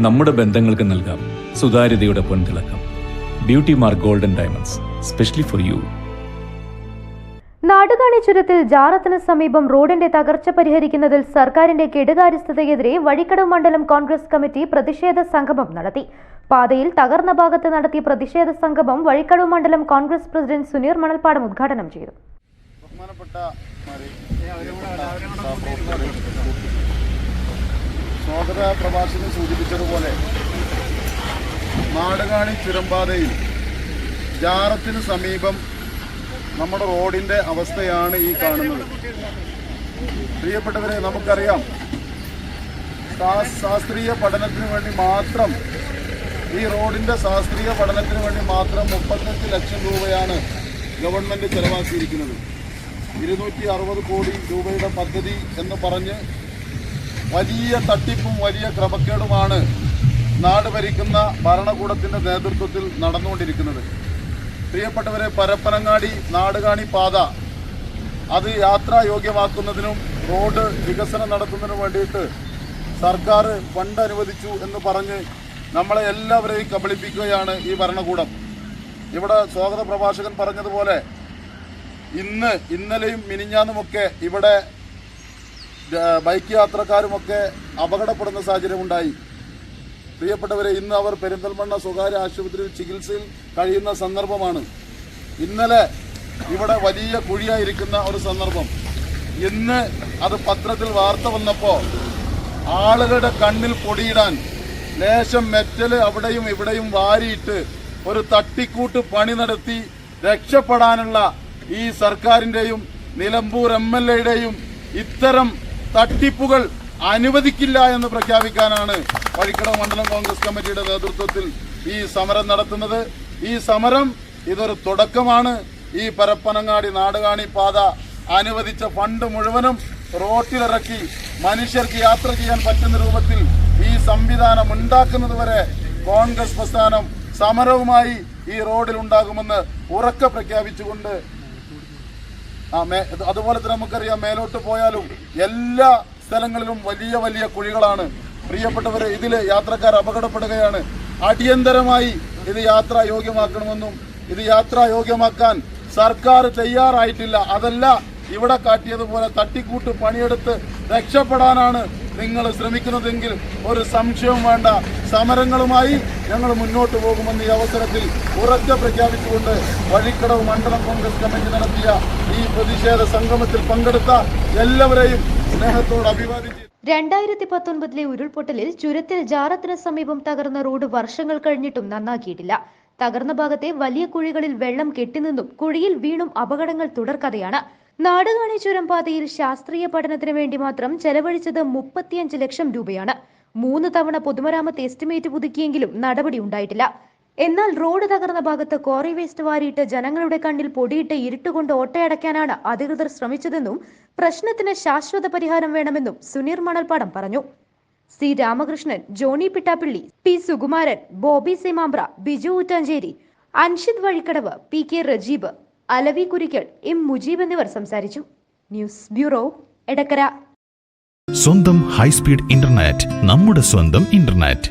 നമ്മുടെ ബന്ധങ്ങൾക്ക് നൽകാം സുതാര്യതയുടെ പൊൻതിളക്കം. Beauty Mark golden diamonds, specially for you. Nadukani ചുരത്തിൽ ജാറത്തിന് സമീപം റോഡിന്റെ തകർച്ച പരിഹരിക്കുന്നതിൽ സർക്കാരിന്റെ കെടുകാര്യസ്ഥതയ്ക്കെതിരെ വഴിക്കടവ് മണ്ഡലം കോൺഗ്രസ് കമ്മിറ്റി പ്രതിഷേധ സംഗമം നടത്തി. പാതയിൽ തകർന്ന ഭാഗത്ത് നടത്തിയ പ്രതിഷേധ സംഗമം വഴിക്കടവ് മണ്ഡലം കോൺഗ്രസ് പ്രസിഡന്റ് സുനീർ മണൽപ്പാടം ഉദ്ഘാടനം ചെയ്തു. സ്വാഗത പ്രഭാഷകൻ സൂചിപ്പിച്ചതുപോലെ നാടുകാണി ചുരംപാതയിൽ ജാറത്തിന് സമീപം നമ്മുടെ റോഡിൻ്റെ അവസ്ഥയാണ് ഈ കാണുന്നത്. പ്രിയപ്പെട്ടവരെ, നമുക്കറിയാം, ശാസ്ത്രീയ പഠനത്തിന് വേണ്ടി മാത്രം ഈ റോഡിൻ്റെ ശാസ്ത്രീയ പഠനത്തിന് വേണ്ടി മാത്രം 35 ലക്ഷം രൂപയാണ് ഗവൺമെൻറ് ചെലവാക്കിയിരിക്കുന്നത്. 260 കോടി രൂപയുടെ പദ്ധതി എന്ന് പറഞ്ഞ് വലിയ തട്ടിപ്പും വലിയ ക്രമക്കേടുമാണ് നാട് ഭരിക്കുന്ന ഭരണകൂടത്തിൻ്റെ നേതൃത്വത്തിൽ നടന്നുകൊണ്ടിരിക്കുന്നത്. പ്രിയപ്പെട്ടവരെ, പരപ്പനങ്ങാടി നാടുകാണി പാത അത് യാത്രായോഗ്യമാക്കുന്നതിനും റോഡ് വികസനം നടത്തുന്നതിനും വേണ്ടിയിട്ട് സർക്കാർ ഫണ്ട് അനുവദിച്ചു എന്ന് പറഞ്ഞ് നമ്മളെ എല്ലാവരെയും കബളിപ്പിക്കുകയാണ് ഈ ഭരണകൂടം. ഇവിടെ സ്വാഗത പ്രഭാഷകൻ പറഞ്ഞതുപോലെ ഇന്നലെയും മിനിഞ്ഞാന്നുമൊക്കെ ഇവിടെ ബൈക്ക് യാത്രക്കാരുമൊക്കെ അപകടപ്പെടുന്ന സാഹചര്യമുണ്ടായി. പ്രിയപ്പെട്ടവരെ, ഇന്ന് അവർ പെരിന്തൽമണ്ണ സ്വകാര്യ ആശുപത്രിയിൽ ചികിത്സയിൽ കഴിയുന്ന സന്ദർഭമാണ്. ഇന്നലെ ഇവിടെ വലിയ കുഴിയായിരിക്കുന്ന ഒരു സന്ദർഭം. ഇന്ന് അത് പത്രത്തിൽ വാർത്ത വന്നപ്പോൾ ആളുകളുടെ കണ്ണിൽ പൊടിയിടാൻ ലേശം മെറ്റല് അവിടെയും ഇവിടെയും വാരിയിട്ട് ഒരു തട്ടിക്കൂട്ട് പണി നടത്തി രക്ഷപ്പെടാനുള്ള ഈ സർക്കാരിൻ്റെയും നിലമ്പൂർ MLA-യുടെയും ഇത്തരം തട്ടിപ്പുകൾ അനുവദിക്കില്ല എന്ന് പ്രഖ്യാപിക്കാനാണ് വഴിക്കടവ് മണ്ഡലം കോൺഗ്രസ് കമ്മിറ്റിയുടെ നേതൃത്വത്തിൽ ഈ സമരം നടത്തുന്നത്. ഈ സമരം ഇതൊരു തുടക്കമാണ്. ഈ പരപ്പനങ്ങാടി നാടുകാണി പാത അനുവദിച്ച ഫണ്ട് മുഴുവനും റോട്ടിലിറക്കി മനുഷ്യർക്ക് യാത്ര ചെയ്യാൻ പറ്റുന്ന രൂപത്തിൽ ഈ സംവിധാനം ഉണ്ടാക്കുന്നതുവരെ കോൺഗ്രസ് പ്രസ്ഥാനം സമരവുമായി ഈ റോഡിൽ ഉണ്ടാകുമെന്ന് ഉറക്കെ പ്രഖ്യാപിച്ചുകൊണ്ട് അതുപോലെ തന്നെ നമുക്കറിയാം, മേലോട്ട് പോയാലും എല്ലാ സ്ഥലങ്ങളിലും വലിയ വലിയ കുഴികളാണ്. പ്രിയപ്പെട്ടവരെ, ഇതിൽ യാത്രക്കാർ അപകടപ്പെടുകയാണ്. അടിയന്തരമായി ഇത് യാത്രായോഗ്യമാക്കണമെന്നും ഇത് യാത്രായോഗ്യമാക്കാൻ സർക്കാർ തയ്യാറായിട്ടില്ല. അതല്ല, ഇവിടെ കാട്ടിയതുപോലെ തട്ടിക്കൂട്ട് പണിയെടുത്ത് രക്ഷപ്പെടാനാണ് നിങ്ങൾ ശ്രമിക്കുന്നതെങ്കിൽ ഒരു സംശയവും വേണ്ട, സമരങ്ങളുമായി ഞങ്ങൾ മുന്നോട്ട് പോകുമെന്ന് ഈ അവസരത്തിൽ ഉറക്കെ പ്രഖ്യാപിച്ചുകൊണ്ട് വഴിക്കടവ് മണ്ഡലം കോൺഗ്രസ് കമ്മിറ്റി നടത്തിയ ഈ പ്രതിഷേധ സംഗമത്തിൽ പങ്കെടുത്ത എല്ലാവരെയും സ്നേഹത്തോട് അഭിവാദിച്ചു. 2019 ഉരുൾപൊട്ടലിൽ ചുരത്തിൽ ജാറത്തിന് സമീപം തകർന്ന റോഡ് വർഷങ്ങൾ കഴിഞ്ഞിട്ടും നന്നാക്കിയിട്ടില്ല. തകർന്ന ഭാഗത്തെ വലിയ കുഴികളിൽ വെള്ളം കെട്ടിനിന്നും കുഴിയിൽ വീണും അപകടങ്ങൾ തുടർക്കഥയാണ്. നാടുകാണി ചുരം പാതയിൽ ശാസ്ത്രീയ പഠനത്തിന് വേണ്ടി മാത്രം ചെലവഴിച്ചത് 35 ലക്ഷം രൂപയാണ്. 3 തവണ പൊതുമരാമത്ത് എസ്റ്റിമേറ്റ് പുതുക്കിയെങ്കിലും നടപടി ഉണ്ടായിട്ടില്ല. എന്നാൽ റോഡ് തകർന്ന ഭാഗത്ത് ക്വാറി വേസ്റ്റ് വാരിയിട്ട് ജനങ്ങളുടെ കണ്ണിൽ പൊടിയിട്ട് ഇരുട്ടുകൊണ്ട് ഓട്ടയടയ്ക്കാനാണ് അധികൃതർ ശ്രമിച്ചതെന്നും പ്രശ്നത്തിന് ശാശ്വത പരിഹാരം വേണമെന്നും സുനീർ മണൽപ്പാടം പറഞ്ഞു. C Ramakrishnan, Johny Pittappilly, P Sukumaran, Boby Seemampra, Biju Oottancheri, Anshid Vazhikkadavu, PK Rajeeb, Alavi Kurikkal, M Mujeeb എന്നിവർ സംസാരിച്ചു. News bureau, Edakkara. സ്വന്തം ഹൈസ്പീഡ് ഇന്റർനെറ്റ്, നമ്മുടെ സ്വന്തം ഇന്റർനെറ്റ്.